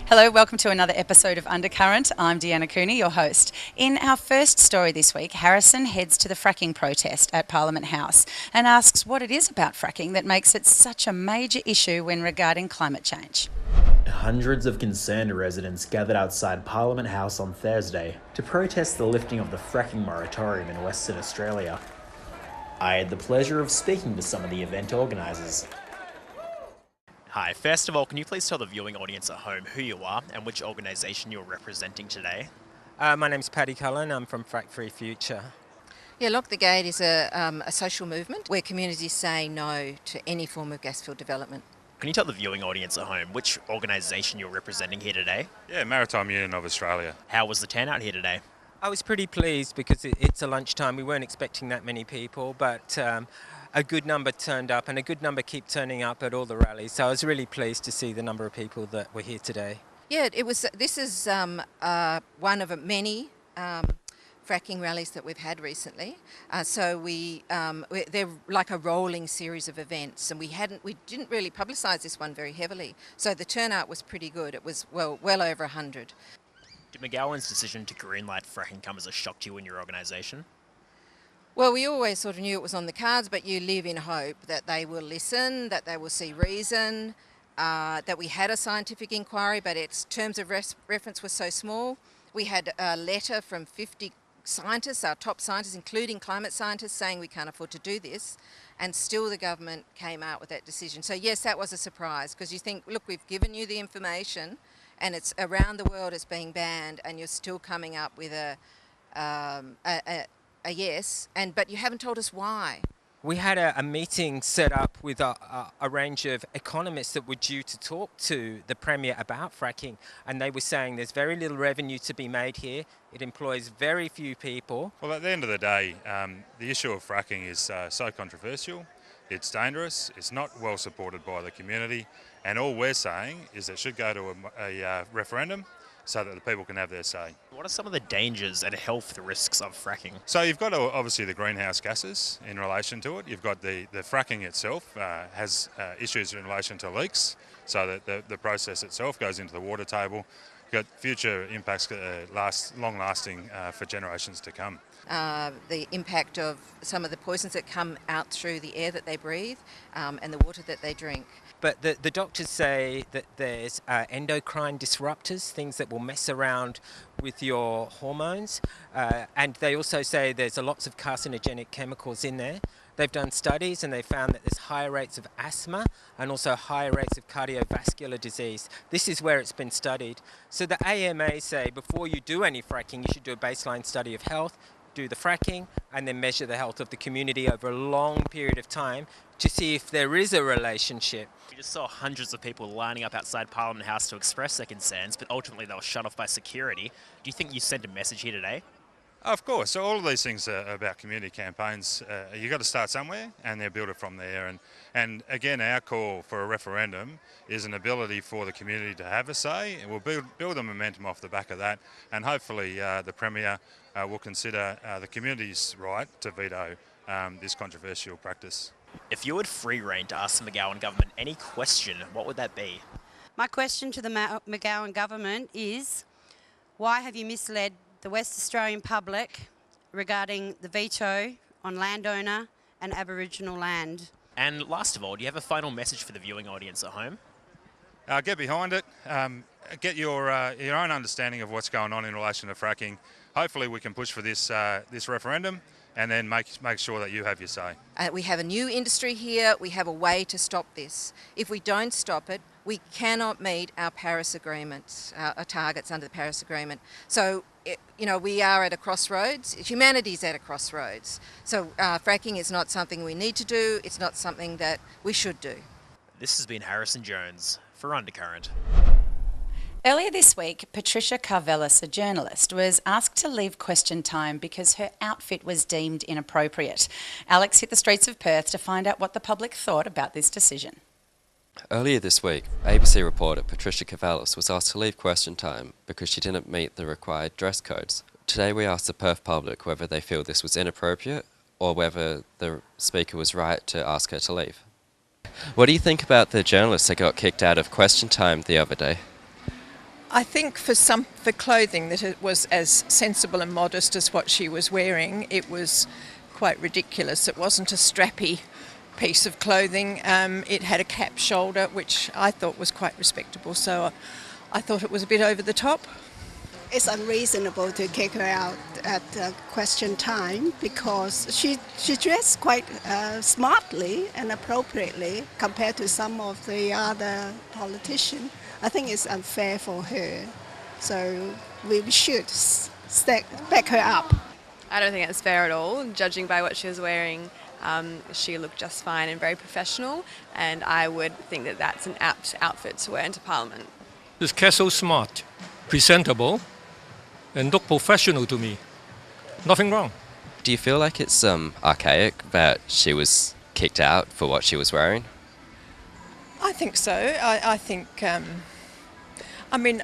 Hello, welcome to another episode of Undercurrent. I'm Deanna Cooney, your host. In our first story this week, Harrison heads to the fracking protest at Parliament House and asks what it is about fracking that makes it such a major issue when regarding climate change. Hundreds of concerned residents gathered outside Parliament House on Thursday to protest the lifting of the fracking moratorium in Western Australia. I had the pleasure of speaking to some of the event organisers. Hi, first of all, can you please tell the viewing audience at home who you are and which organisation you're representing today? My name's Paddy Cullen. I'm from Frack Free Future. Yeah, Lock the Gate is a social movement where communities say no to any form of gas field development. Can you tell the viewing audience at home which organisation you're representing here today? Yeah, Maritime Union of Australia. How was the turnout here today? I was pretty pleased because it's a lunchtime. We weren't expecting that many people, but a good number turned up and a good number keep turning up at all the rallies. So I was really pleased to see the number of people that were here today. Yeah, this is one of many fracking rallies that we've had recently. They're like a rolling series of events, and we didn't really publicise this one very heavily. So the turnout was pretty good. It was well over 100. Did McGowan's decision to greenlight fracking come as a shock to you and your organisation? Well, we always sort of knew it was on the cards, but you live in hope that they will listen, that they will see reason, that we had a scientific inquiry, but its terms of reference were so small. We had a letter from 50 scientists, our top scientists, including climate scientists, saying we can't afford to do this, and still the government came out with that decision. So yes, that was a surprise, because you think, look, we've given you the information, and it's around the world it's being banned, and you're still coming up with a yes, but you haven't told us why. We had a meeting set up with a range of economists that were due to talk to the Premier about fracking, and they were saying there's very little revenue to be made here. It employs very few people. Well, at the end of the day, the issue of fracking is so controversial, it's dangerous, it's not well supported by the community, and all we're saying is it should go to a referendum so that the people can have their say. What are some of the dangers and health risks of fracking? So you've got obviously the greenhouse gases in relation to it. You've got the fracking itself has issues in relation to leaks, so that the process itself goes into the water table. You've got future impacts long-lasting for generations to come. The impact of some of the poisons that come out through the air that they breathe and the water that they drink. But the doctors say that there's endocrine disruptors, things that will mess around with your hormones. And they also say there's lots of carcinogenic chemicals in there. They've done studies and they found that there's higher rates of asthma and also higher rates of cardiovascular disease. This is where it's been studied. So the AMA say before you do any fracking, you should do a baseline study of health, do the fracking, and then measure the health of the community over a long period of time to see if there is a relationship. We just saw hundreds of people lining up outside Parliament House to express their concerns, but ultimately they were shut off by security. Do you think you sent a message here today? Of course, so all of these things are about community campaigns. You've got to start somewhere and then build it from there. And again, our call for a referendum is an ability for the community to have a say, and we'll build the momentum off the back of that, and hopefully the Premier will consider the community's right to veto this controversial practice. If you had free rein to ask the McGowan government any question, what would that be? My question to the McGowan government is, why have you misled the West Australian public regarding the veto on landowner and Aboriginal land? And last of all, do you have a final message for the viewing audience at home? Get behind it, get your own understanding of what's going on in relation to fracking. Hopefully we can push for this referendum and then make sure that you have your say. We have a new industry here. We have a way to stop this. If we don't stop it, we cannot meet our Paris Agreement, our targets under the Paris Agreement. So, we are at a crossroads. Humanity's at a crossroads. So fracking is not something we need to do. It's not something that we should do. This has been Harrison Jones for Undercurrent. Earlier this week, Patricia Carvelis, a journalist, was asked to leave question time because her outfit was deemed inappropriate. Alex hit the streets of Perth to find out what the public thought about this decision. Earlier this week, ABC reporter Patricia Carvelis was asked to leave question time because she didn't meet the required dress codes. Today we asked the Perth public whether they feel this was inappropriate or whether the speaker was right to ask her to leave. What do you think about the journalist that got kicked out of question time the other day? I think for clothing that it was as sensible and modest as what she was wearing, it was quite ridiculous. It wasn't a strappy piece of clothing. It had a cap shoulder, which I thought was quite respectable. So I thought it was a bit over the top. It's unreasonable to kick her out at question time because she dressed quite smartly and appropriately compared to some of the other politicians. I think it's unfair for her, so we should back her up. I don't think it's fair at all. Judging by what she was wearing, she looked just fine and very professional, and I would think that that's an apt outfit to wear into Parliament. This castle smart, presentable, and look professional to me. Nothing wrong. Do you feel like it's archaic that she was kicked out for what she was wearing? I think so. I think, I mean,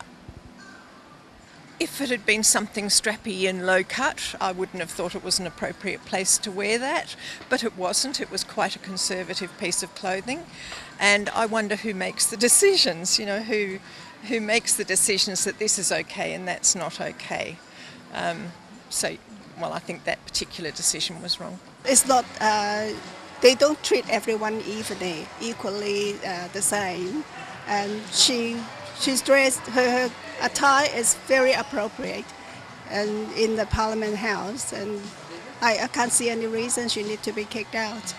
if it had been something strappy and low cut, I wouldn't have thought it was an appropriate place to wear that, but it wasn't. It was quite a conservative piece of clothing, and I wonder who makes the decisions, you know, who makes the decisions that this is okay and that's not okay. Well, I think that particular decision was wrong. It's not, they don't treat everyone equally the same, and she's dressed, her attire is very appropriate and in the Parliament House, and I can't see any reason she needs to be kicked out.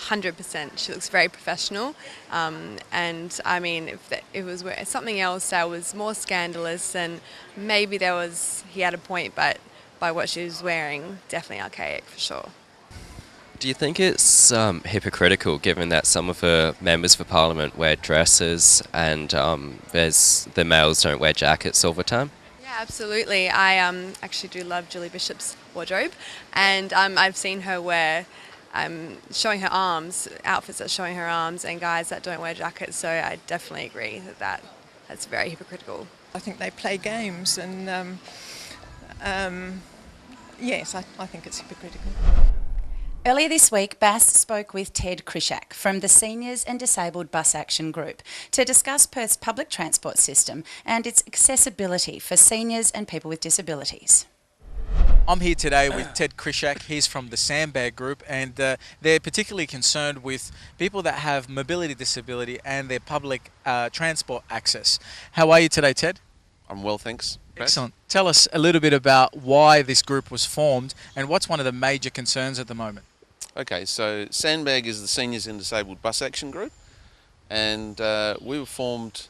100%. She looks very professional, and I mean, if it was something else that was more scandalous, then maybe he had a point, but by what she was wearing, definitely archaic for sure. Do you think it's hypocritical, given that some of the members for Parliament wear dresses and the males don't wear jackets all the time? Yeah, absolutely. I actually do love Julie Bishop's wardrobe, and I've seen her wear showing her arms, outfits that showing her arms, and guys that don't wear jackets. So I definitely agree that that's very hypocritical. I think they play games, and yes, I think it's hypocritical. Earlier this week, Bass spoke with Ted Krishak from the Seniors and Disabled Bus Action Group to discuss Perth's public transport system and its accessibility for seniors and people with disabilities. I'm here today with Ted Krishak. He's from the Sandbag Group, and they're particularly concerned with people that have mobility disability and their public transport access. How are you today, Ted? I'm well, thanks. Excellent. Tell us a little bit about why this group was formed and what's one of the major concerns at the moment. Okay, so Sandbag is the Seniors and Disabled Bus Action Group, and we were formed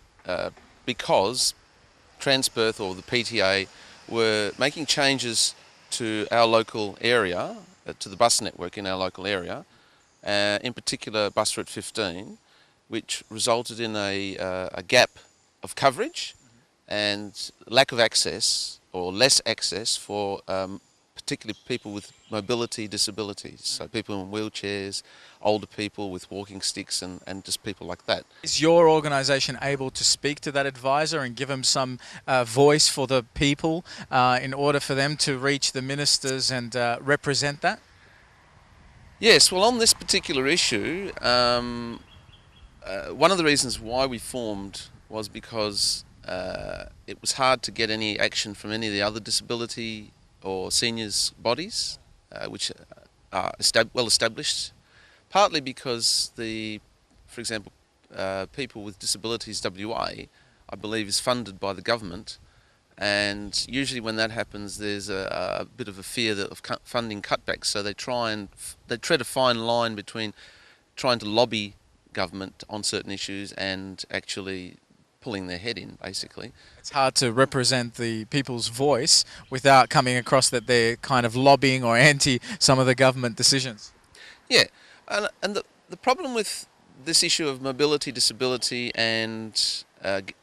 because Transperth, or the PTA, were making changes to our local area, to the bus network in our local area, in particular bus route 15, which resulted in a gap of coverage and lack of access, or less access, for particularly people with mobility disabilities, so people in wheelchairs, older people with walking sticks, and just people like that. Is your organisation able to speak to that advisor and give them some voice for the people in order for them to reach the ministers and represent that? Yes, well, on this particular issue, one of the reasons why we formed was because it was hard to get any action from any of the other disability or seniors bodies, which are well established, partly because for example, People with Disabilities WA, I believe, is funded by the government, and usually when that happens there's a bit of a fear of funding cutbacks, so they tread a fine line between trying to lobby government on certain issues and actually pulling their head in, basically. It's hard to represent the people's voice without coming across that they're kind of lobbying or anti some of the government decisions. Yeah, and the problem with this issue of mobility, disability and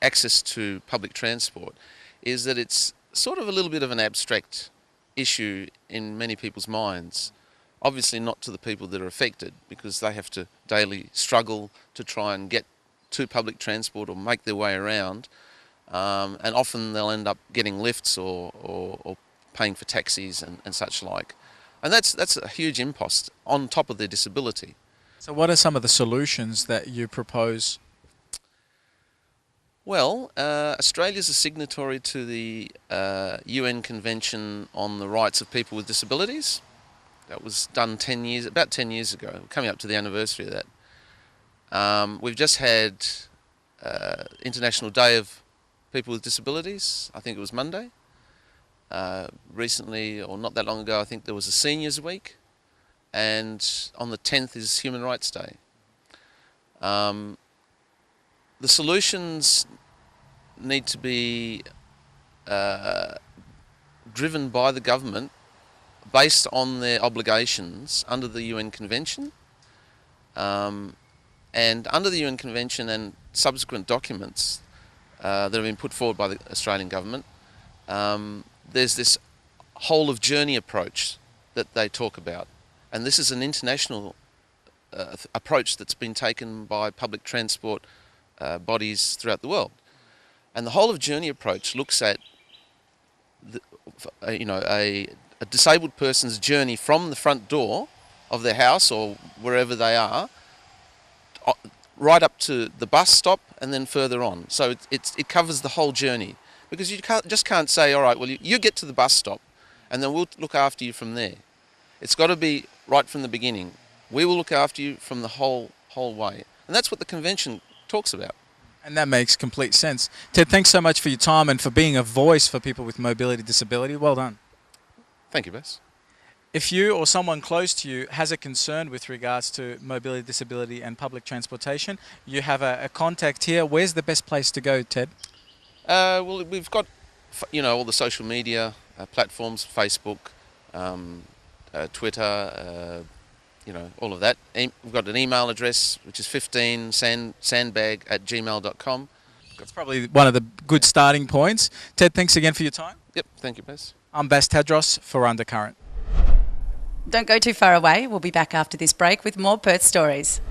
access to public transport is that it's sort of a little bit of an abstract issue in many people's minds. Obviously not to the people that are affected, because they have to daily struggle to try and get to public transport or make their way around, and often they'll end up getting lifts or paying for taxis and such like. And that's a huge impost on top of their disability. So what are some of the solutions that you propose? Well, Australia's a signatory to the UN Convention on the Rights of People with Disabilities. That was done about 10 years ago. We're coming up to the anniversary of that. We've just had International Day of People with Disabilities. I think it was Monday. Recently, or not that long ago, I think there was a Seniors Week. And on the 10th is Human Rights Day. The solutions need to be driven by the government based on their obligations under the UN Convention. And under the UN Convention and subsequent documents that have been put forward by the Australian government, there's this whole of journey approach that they talk about. And this is an international approach that's been taken by public transport bodies throughout the world. And the whole of journey approach looks at a disabled person's journey from the front door of their house or wherever they are, right up to the bus stop and then further on. So it covers the whole journey, because you just can't say, all right, well, you get to the bus stop and then we'll look after you from there. It's got to be right from the beginning. We will look after you from the whole way. And that's what the convention talks about. And that makes complete sense. Ted, thanks so much for your time and for being a voice for people with mobility disability. Well done. Thank you, Bess. If you or someone close to you has a concern with regards to mobility disability and public transportation, you have a contact here. Where's the best place to go, Ted? Well, we've got, all the social media platforms, Facebook, Twitter, all of that. We've got an email address, which is 15sandbag@gmail.com. That's probably one of the good starting points. Ted, thanks again for your time. Yep, thank you, Bess. I'm Bas Tadros for Undercurrent. Don't go too far away. We'll be back after this break with more Perth stories.